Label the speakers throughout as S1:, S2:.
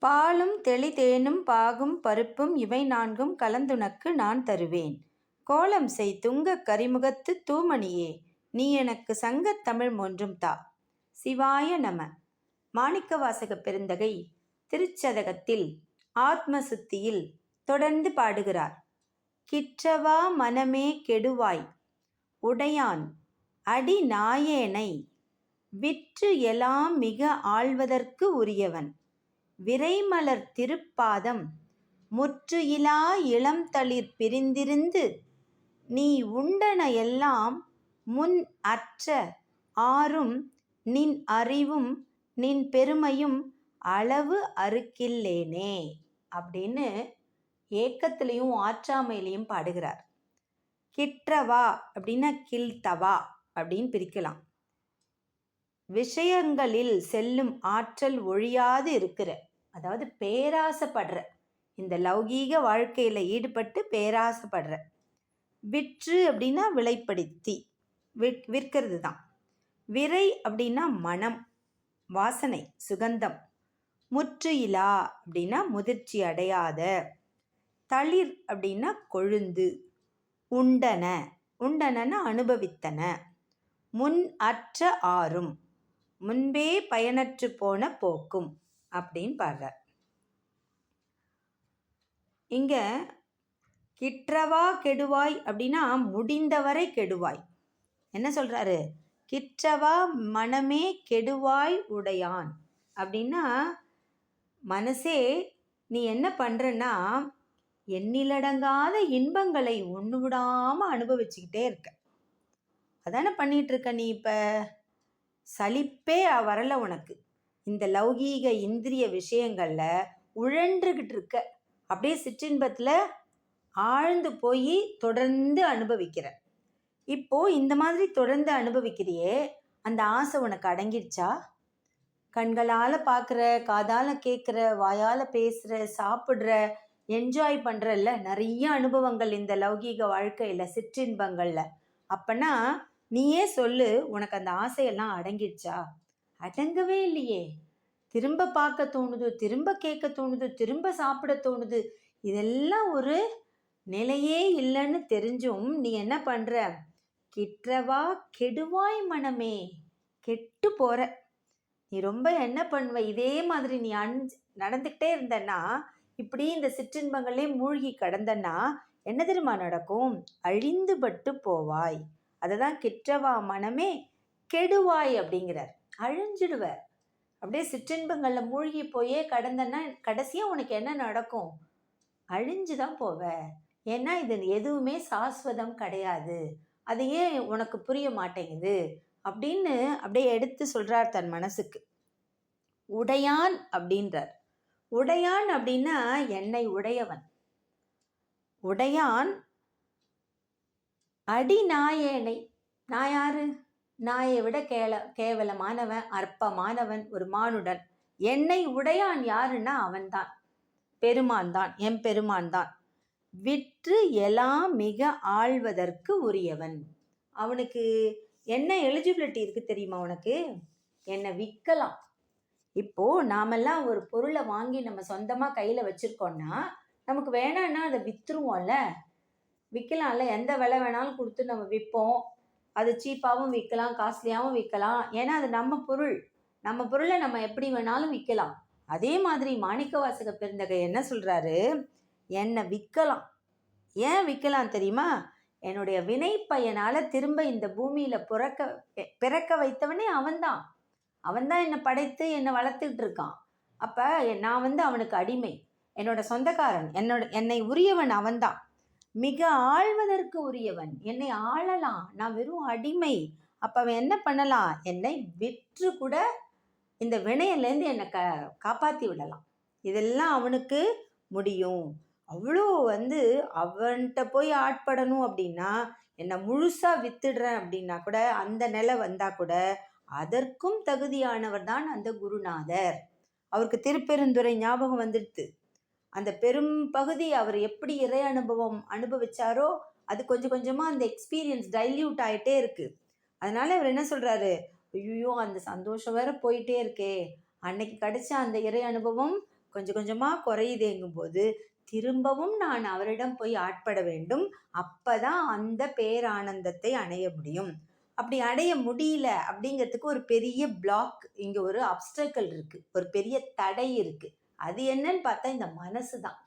S1: பாலும் தெளிதேனும் பாகும் பருப்பும் இவை நான்கும் கலந்துனக்கு நான் தருவேன். கோலம் செய் துங்கக் கரிமுகத்து தூமணியே, நீ எனக்கு சங்கத் தமிழ் ஒன்றும் தா. சிவாய நம. மாணிக்கவாசக பெருந்தகை திருச்சதகத்தில் ஆத்ம சுத்தியில் தொடர்ந்து பாடுகிறார். கிற்றவா மனமே கெடுவாய் உடையான் அடி நாயேனை, விற்று எலாம் மிக ஆள்வதற்கு உரியவன், விரைமலர் திருப்பாதம் முற்று இலா இளம்தளிர் பிரிந்திருந்து, நீ உண்டன எல்லாம் முன் அற்ற ஆறும் நின் அறிவும் நின் பெருமையும் அளவு அறுக்கில்லேனே அப்படின்னு ஏக்கத்திலையும் ஆற்றாமையிலையும் பாடுகிறார். கிற்றவா அப்படின்னா கில்தவா அப்படின்னு பிரிக்கலாம். விஷயங்களில் செல்லும் ஆற்றல் ஒழியாது இருக்கிற, அதாவது பேராசைப்படுற, இந்த லௌகீக வாழ்க்கையில் ஈடுபட்டு பேராசைப்படுற. விற்று அப்படின்னா விலைப்படுத்தி விற்கிறது தான். விரை அப்படின்னா மனம், வாசனை, சுகந்தம். முற்று இலா அப்படின்னா முதிர்ச்சி அடையாத. தளிர் அப்படின்னா கொழுந்து. உண்டன, உண்டன அனுபவித்தன. முன் அற்ற ஆறும், முன்பே பயனற்று போன போக்கும் அப்படின்னு பாடுறார். இங்க கிற்றவா கெடுவாய் அப்படின்னா முடிந்தவரை கெடுவாய். என்ன சொல்றாரு? கிற்றவா மனமே கெடுவாய் உடையான் அப்படின்னா, மனசே நீ என்ன பண்றன்னா எண்ணிலடங்காத இன்பங்களை ஒன்று விடாம அனுபவிச்சுக்கிட்டே இருக்க. அதானே பண்ணிட்டு இருக்க நீ. இப்ப சலிப்பே வரல உனக்கு. இந்த லௌகீக இந்திரிய விஷயங்கள்ல உழன்றுகிட்டு இருக்க. அப்படியே சிற்றின்பத்துல ஆழ்ந்து போய் தொடர்ந்து அனுபவிக்கிற. இப்போ இந்த மாதிரி தொடர்ந்து அனுபவிக்கிறியே, அந்த ஆசை உனக்கு அடங்கிடுச்சா? கண்களால் பார்க்குற, காதால் கேட்குற, வாயால் பேசுகிற, சாப்பிட்ற, என்ஜாய் பண்ணுறல்ல நிறைய அனுபவங்கள் இந்த லௌகீக வாழ்க்கையில், சிற்றின்பங்களில். அப்பனா நீயே சொல்லு, உனக்கு அந்த ஆசையெல்லாம் அடங்கிடுச்சா? அடங்கவே இல்லையே. திரும்ப பார்க்க தோணுது, திரும்ப கேட்க தோணுது, திரும்ப சாப்பிட தோணுது. இதெல்லாம் ஒரு நிலையே இல்லைன்னு தெரிஞ்சும் நீ என்ன பண்ணுற? கிற்றவா கெடுவாய் மனமே, கெட்டு போகிற. நீ ரொம்ப என்ன பண்ணுவ, இதே மாதிரி நீ நடந்துக்கிட்டே இருந்தன்னா, இப்படி இந்த சிற்றின்பங்களே மூழ்கி கடந்தன்னா என்ன தெரியுமா நடக்கும்? அழிந்து பட்டு போவாய். அதுதான் கிற்றவா மனமே கெடுவாய் அப்படிங்கிறார். அழிஞ்சிடுவ. அப்படியே சிற்றின்பங்களில் மூழ்கி போயே கடந்தன்னா கடைசியாக உனக்கு என்ன நடக்கும்? அழிஞ்சுதான் போவ. ஏன்னா இது எதுவுமே சாஸ்வதம் கிடையாது. அது ஏன் உனக்கு புரிய மாட்டேங்குது அப்படின்னு அப்படியே எடுத்து சொல்றார் தன் மனசுக்கு. உடையான் அப்படின்றார். உடையான் அப்படின்னா என்னை உடையவன். உடையான் அடி நாயேனை. நான் யாரு? நாயை விட கேவலமானவன், அற்பமானவன், ஒரு மானுடன். என்னை உடையான் யாருன்னா அவன்தான், பெருமான் தான், என் பெருமான் தான். விற்று எல்லாம் மிக ஆள்வதற்கு உரியவன். அவனுக்கு என்ன எலிஜிபிலிட்டி இருக்கு தெரியுமா உனக்கு? என்னை விற்கலாம். இப்போ நாமெல்லாம் ஒரு பொருளை வாங்கி நம்ம சொந்தமாக கையில் வச்சிருக்கோம்னா, நமக்கு வேணான்னா அதை விற்றுருவோம்ல, விற்கலாம்ல. எந்த விலை வேணாலும் கொடுத்து நம்ம விற்போம். அது சீப்பாகவும் விற்கலாம், காஸ்ட்லியாகவும் விற்கலாம். ஏன்னா அது நம்ம பொருள். நம்ம பொருளை நம்ம எப்படி வேணாலும் விற்கலாம். அதே மாதிரி மாணிக்கவாசக பெருந்தகை என்ன சொல்றாரு? என்னை விற்கலாம். ஏன் விற்கலாம் தெரியுமா? என்னுடைய வினை பயனால் திரும்ப இந்த பூமியில் பிறக்க வைத்தவனே அவன்தான். அவன்தான் என்னை படைத்து என்னை வளர்த்துக்கிட்டு இருக்கான். அப்போ நான் அவனுக்கு அடிமை, என்னோட சொந்தக்காரன், என்னை உரியவன் அவன்தான். மிக ஆள்வதற்கு உரியவன். என்னை ஆளலாம், நான் வெறும் அடிமை. அப்போ அவன் என்ன பண்ணலாம்? என்னை விற்று கூட இந்த வினையிலேருந்து என்னை காப்பாற்றி விடலாம். இதெல்லாம் அவனுக்கு முடியும். அவ்வளோ அவன்கிட்ட போய் ஆட்படணும் அப்படின்னா, என்னை முழுசாக வித்துடுறேன் அப்படின்னா கூட, அந்த நிலை வந்தால் கூட அதற்கும் தகுதியானவர் தான் அந்த குருநாதர். அவருக்கு திருப்பெருந்துறை ஞாபகம் வந்துடுது. அந்த பெரும் பகுதி அவர் எப்படி இறை அனுபவம் அனுபவிச்சாரோ அது கொஞ்சம் கொஞ்சமாக அந்த எக்ஸ்பீரியன்ஸ் டைல்யூட் ஆகிட்டே இருக்கு. அதனால அவர் என்ன சொல்றாரு? ஐயோ, அந்த சந்தோஷம் வேற போயிட்டே இருக்கே, அன்னைக்கு கிடைச்ச அந்த இறை அனுபவம் கொஞ்சம் கொஞ்சமாக குறையுதேங்கும்போது திரும்பவும் நான் அவரிடம் போய் ஆட்பட வேண்டும். அப்பதான் அந்த பேரானந்தத்தை அடைய முடியும். அப்படி அடைய முடியல அப்படிங்கிறதுக்கு ஒரு பெரிய பிளாக், இங்கே ஒரு அப்டக்கிள் இருக்குது, ஒரு பெரிய தடை இருக்குது. அது என்னன்னு பார்த்தா இந்த மனசு தான்.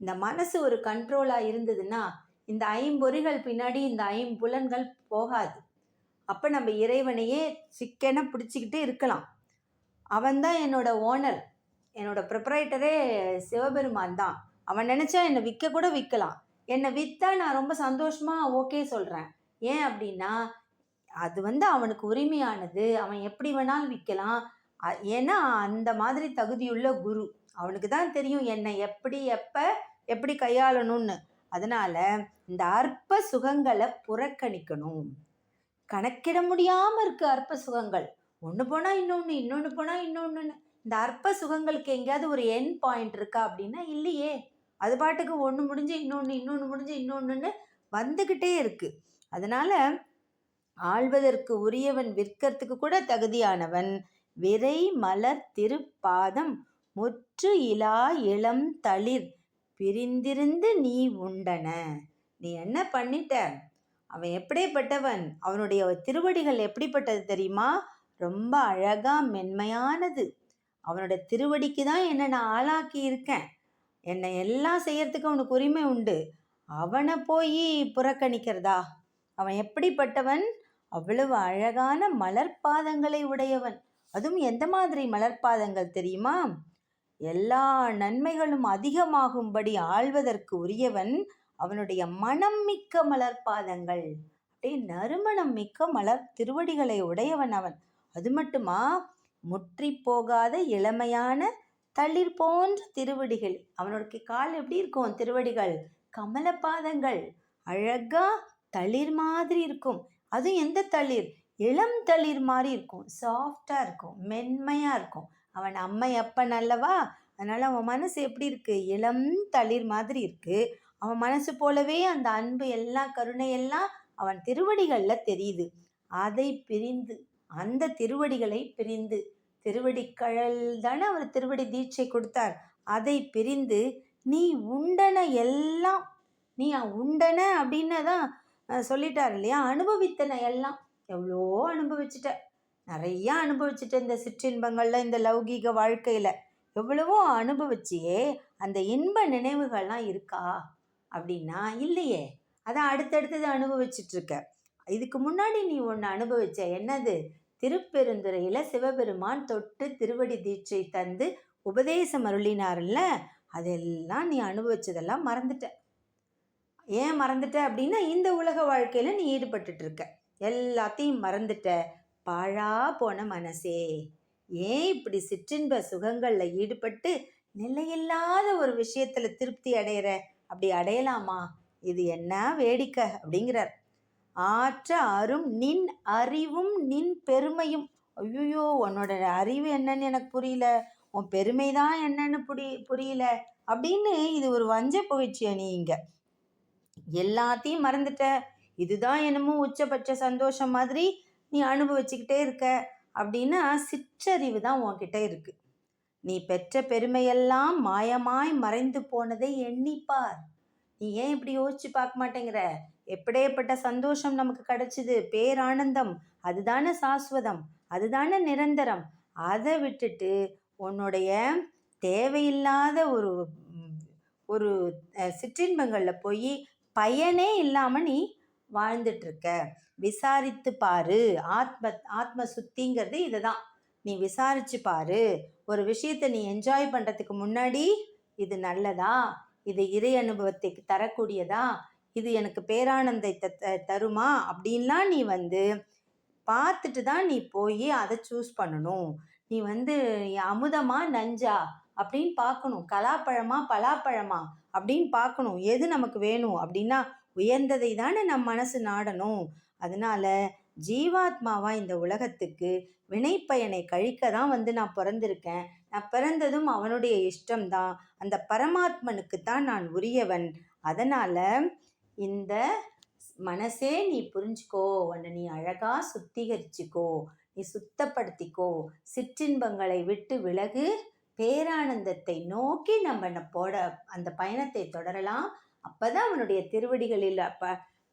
S1: இந்த மனசு ஒரு கண்ட்ரோலாக இருந்ததுன்னா இந்த ஐம்பொறிகள் பின்னாடி இந்த ஐம்புலன்கள் போகாது. அப்போ நம்ம இறைவனையே சிக்கன பிடிச்சிக்கிட்டு இருக்கலாம். அவன்தான் என்னோட ஓனர், என்னோட ப்ரொப்ரைட்டரே சிவபெருமான் தான். அவன் நினச்சா என்னை விற்க கூட விற்கலாம். என்னை விற்றா நான் ரொம்ப சந்தோஷமாக ஓகே சொல்கிறேன். ஏன் அப்படின்னா அது அவனுக்கு உரிமையானது. அவன் எப்படி வேணாலும் விற்கலாம். ஏன்னா அந்த மாதிரி தகுதியுள்ள குரு. அவனுக்கு தான் தெரியும் என்னை எப்படி கையாளணும்னு. அதனால இந்த அற்ப சுகங்களை புறக்கணிக்கணும். கணக்கிட முடியாமல் இருக்கு அற்ப சுகங்கள். ஒன்று போனால் இன்னொன்று, இன்னொன்று போனால் இன்னொன்றுன்னு. இந்த அற்ப சுகங்களுக்கு எங்கேயாவது ஒரு எண்ட் பாயிண்ட் இருக்கா அப்படின்னா இல்லையே. அது பாட்டுக்கு ஒன்று முடிஞ்சு இன்னொன்று, இன்னொன்று முடிஞ்சு இன்னொன்றுன்னு வந்துக்கிட்டே இருக்கு. அதனால ஆள்வதற்கு உரியவன், விற்கிறதுக்கு கூட தகுதியானவன். விரை மலர் திருப்பாதம் முற்று இலா இளம் தளிர் பிரிந்திருந்து நீ உண்டன. நீ என்ன பண்ணிட்ட? அவன் எப்படிப்பட்டவன்? அவனுடைய திருவடிகள் எப்படிப்பட்டது தெரியுமா? ரொம்ப அழகா மென்மையானது. அவனோட திருவடிக்கு தான் என்னை நான் ஆளாக்கி இருக்கேன். என்னை எல்லாம் செய்யறதுக்கு அவனுக்கு உரிமை உண்டு. அவனை போய் புறக்கணிக்கிறதா? அவன் எப்படிப்பட்டவன்? அவ்வளவு அழகான மலர்பாதங்களை உடையவன். அதுவும் எந்த மாதிரி மலர்பாதங்கள் தெரியுமா? எல்லா நன்மைகளும் அதிகமாகும்படி ஆள்வதற்கு உரியவன். அவனுடைய மனம் மிக்க மலர்பாதங்கள், அப்படியே நறுமணம் மிக்க மலர் திருவடிகளை உடையவன் அவன். அது மட்டுமா, முற்றி போகாத இளமையான தளிர் போன்ற திருவடிகள். அவனுடைய கால் எப்படி இருக்கும்? திருவடிகள் கமலபாதங்கள், அழகா தளிர் மாதிரி இருக்கும். அதுவும் எந்த தளிர்? இளம் தளிர் மாதிரி இருக்கும், சாஃப்டா இருக்கும், மென்மையா இருக்கும். அவன் அம்மை அப்பன் அல்லவா? அதனால அவன் மனசு எப்படி இருக்கு? இளம் தளிர் மாதிரி இருக்கு. அவன் மனசு போலவே அந்த அன்பு எல்லாம், கருணை எல்லாம் அவன் திருவடிகள்ல தெரியுது. அதை பிரிந்து, அந்த திருவடிகளை பிரிந்து, திருவடிக்கழல் தானே அவர் திருவடி தீட்சை கொடுத்தார். அதை பிரிந்து நீ உண்டன எல்லாம், நீ உண்டன அப்படின்னு தான் சொல்லிட்டார் இல்லையா? அனுபவித்தன எல்லாம். எவ்வளோ அனுபவிச்சுட்ட, நிறையா அனுபவிச்சுட்ட. இந்த சிற்றின்பங்கள்ல, இந்த லௌகீக வாழ்க்கையில எவ்வளவோ அனுபவிச்சியே. அந்த இன்ப நினைவுகள்லாம் இருக்கா அப்படின்னா இல்லையே. அதான் அடுத்தடுத்தது அனுபவிச்சுட்டு இருக்க. இதுக்கு முன்னாடி நீ ஒன்று அனுபவிச்ச. என்னது? திருப்பெருந்துறையில சிவபெருமான் தொட்டு திருவடி தீட்சை தந்து உபதேசம் அருளினார்ல, அதெல்லாம் நீ அனுபவிச்சதெல்லாம் மறந்துட்ட. ஏன் மறந்துட்ட அப்படின்னா இந்த உலக வாழ்க்கையில நீ ஈடுபட்டு இருக்க. எல்லாத்தையும் மறந்துட்ட. பாழா போன மனசே, ஏன் இப்படி சிற்றின்ப சுகங்கள்ல ஈடுபட்டு நிலையில்லாத ஒரு விஷயத்துல திருப்தி அடையிற? அப்படி அடையலாமா? இது என்ன வேடிக்கை அப்படிங்கிறார். ஆற்ற அரும் நின் அறிவும் நின் பெருமையும். ஐயோ, உன்னோட அறிவு என்னன்னு எனக்கு புரியல, உன் பெருமை தான் என்னன்னு புரியல அப்படின்னு இது ஒரு வஞ்ச புகழ்ச்சியா? நீ இங்க எல்லாத்தையும் மறந்துட்ட. இதுதான் என்னமோ உச்சபட்ச சந்தோஷம் மாதிரி நீ அனுபவிச்சுக்கிட்டே இருக்க அப்படின்னா சிற்றறிவு தான் உன்கிட்ட இருக்கு. நீ பெற்ற பெருமையெல்லாம் மாயமாய் மறைந்து போனதை எண்ணிப்பார். நீ ஏன் இப்படி யோசிச்சு பார்க்க மாட்டேங்கிற? எப்படியேப்பட்ட சந்தோஷம் நமக்கு கிடைச்சிது, பேரானந்தம். அதுதானே சாஸ்வதம், அதுதானே நிரந்தரம். அதை விட்டுட்டு உன்னுடைய தேவையில்லாத ஒரு ஒரு சிற்றின்பங்களில் போய் பயனே இல்லாமல் நீ வாழ்ந்துட்டுருக்க. விசாரித்து பாரு. ஆத்ம சுத்திங்கிறது இதுதான். நீ விசாரிச்சு பாரு. ஒரு விஷயத்தை நீ என்ஜாய் பண்ணுறதுக்கு முன்னாடி இது நல்லதா, இது இறை அனுபவத்தை தரக்கூடியதா, இது எனக்கு பேரானந்தத்தை தருமா அப்படின்லாம் நீ பார்த்துட்டு தான் நீ போய் அதை சூஸ் பண்ணணும். நீ அமுதமா நஞ்சா அப்படின்னு பார்க்கணும், கலாப்பழமா பலாப்பழமா அப்படின்னு பார்க்கணும். எது நமக்கு வேணும் அப்படின்னா உயர்ந்ததை தானே நம் மனசு நாடணும். அதனால ஜீவாத்மாவா இந்த உலகத்துக்கு வினைப்பயனை கழிக்க தான் நான் பிறந்திருக்கேன். நான் பிறந்ததும் அவனுடைய இஷ்டம்தான். அந்த பரமாத்மனுக்கு தான் நான் உரியவன். அதனால இந்த மனசே நீ புரிஞ்சுக்கோ, உன்னை நீ அழகா சுத்திகரிச்சுக்கோ, நீ சுத்தப்படுத்திக்கோ, சிற்றின்பங்களை விட்டு விலகு, பேரானந்தத்தை நோக்கி நம்ம போட அந்த பயணத்தை தொடரலாம். அப்பதான் அவனுடைய திருவடிகளில்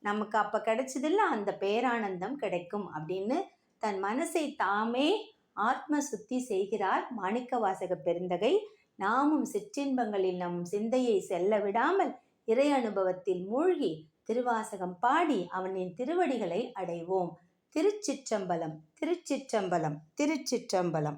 S1: நமக்கு அப்ப கிடைச்சதில்ல அந்த பேரானந்தம் கிடைக்கும் அப்படின்னு தன் மனசை தாமே ஆத்ம சுத்தி செய்கிறார் மாணிக்கவாசக பெருந்தகை. நாமும் சிற்றின்பங்களில் நம் சிந்தையை செல்ல விடாமல் இறை அனுபவத்தில் மூழ்கி திருவாசகம் பாடி அவனின் திருவடிகளை அடைவோம். திருச்சிற்றம்பலம், திருச்சிற்றம்பலம், திருச்சிற்றம்பலம்.